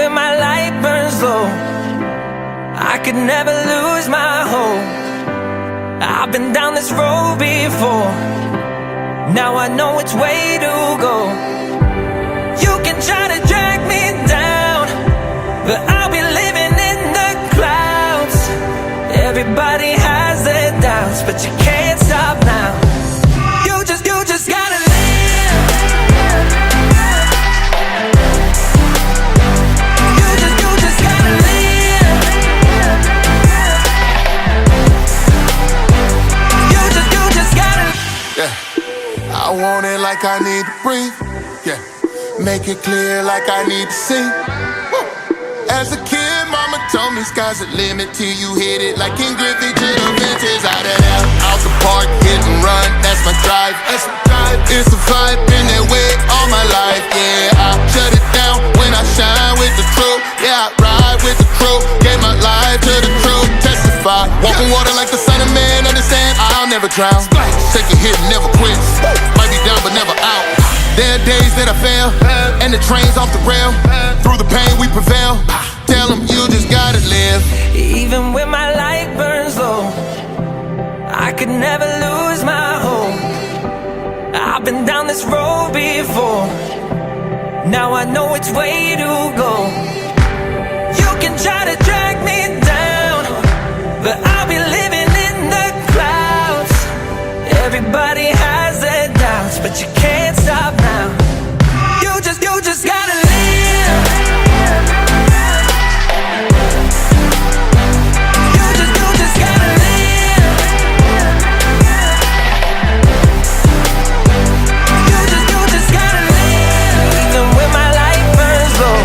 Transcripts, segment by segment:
when my light burns low, I could never lose my hope. I've been down this road before, now I know which way to go. You can try to drag me down, but I'll be living in the clouds. Everybody has their doubts, but you can't stop now. You just gotta live. You just gotta live. You just gotta. Yeah, I want it like I need to breathe. Yeah, make it clear like I need to see. Woo. As a kid, mama told me sky's the limit till you hit it. Like in Griffith to the vintage, out of there, out the park, hit and run. That's my drive. That's my drive. It's a vibe, been that way all my life. Yeah, I shut it down when I shine with the truth. Yeah, I ride with the crew. Gave my life to the truth. Testify. Walking water like the son of man. Understand? I'll never drown. Take a hit and never quit. Might be down but never out. There are days that I fail, and the train's off the rail. Through the pain we prevail. Tell them you just gotta live. Even when my light burns low, I could never lose my hope. I've been down this road before, now I know which way to go. You can try to drag me down, but I'll be living in the clouds. Everybody has their doubts, but you can't stop now. You just gotta live. You just gotta live. You just gotta live. Even when my light burns low,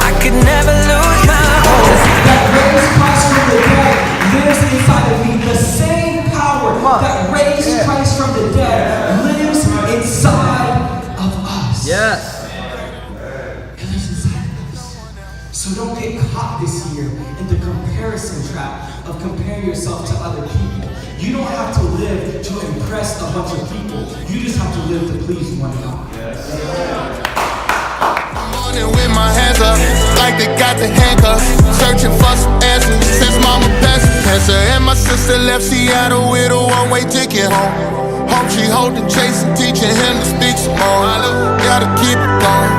I could never lose my hope. That raised Christ from the dead lives inside of me. The same power that raised Christ from the dead lives inside of us. Yes. It lives inside of us. So don't get caught this year in the comparison trap of comparing yourself to other people. You don't have to live to impress a bunch of people. You just have to live to please one God. Morning with my hands up, like they got the handcuffs. Searching for some answers since mama passed cancer. And my sister left Seattle with a one-way ticket home. Hope she holding Chase and teaching him to speak some more. Gotta keep it going,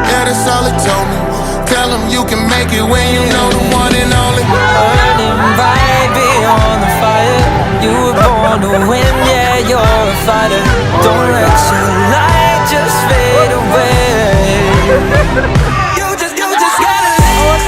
yeah, that's all it told me. Tell him you can make it when you know the one and only. Burning right beyond the fire. You were born to win, yeah, you're a fighter. Don't let your light just fade away. You just gotta live.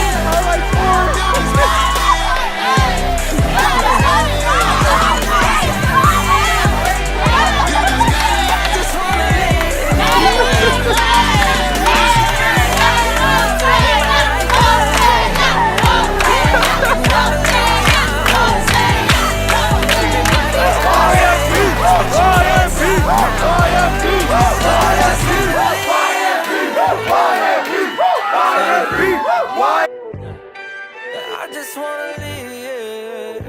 I just wanna live.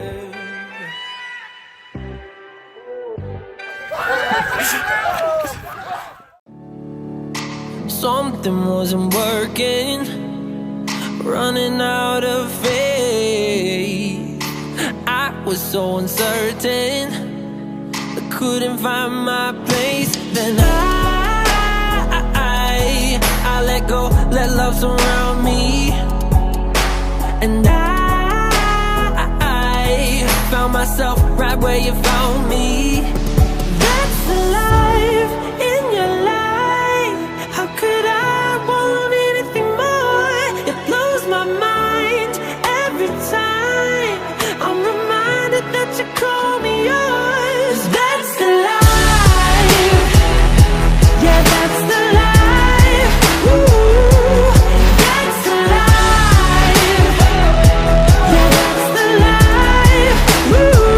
Something wasn't working, running out of faith. I was so uncertain, I couldn't find my place. Then I let go, let love surround me. And I found myself right where you found me. That's the life in your life. How could I want anything more? It blows my mind every time I'm reminded that you call me yours. That's the life. Yeah, that's the life. Ooh, that's the life. Yeah, that's the life. Ooh.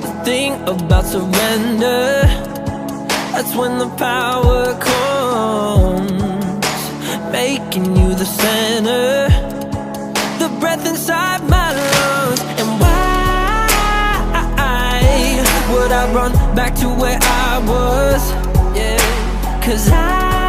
The thing about surrender, that's when the power comes, making you the center, the breath inside my lungs. And why would I run back to where I was? Yeah, 'cause I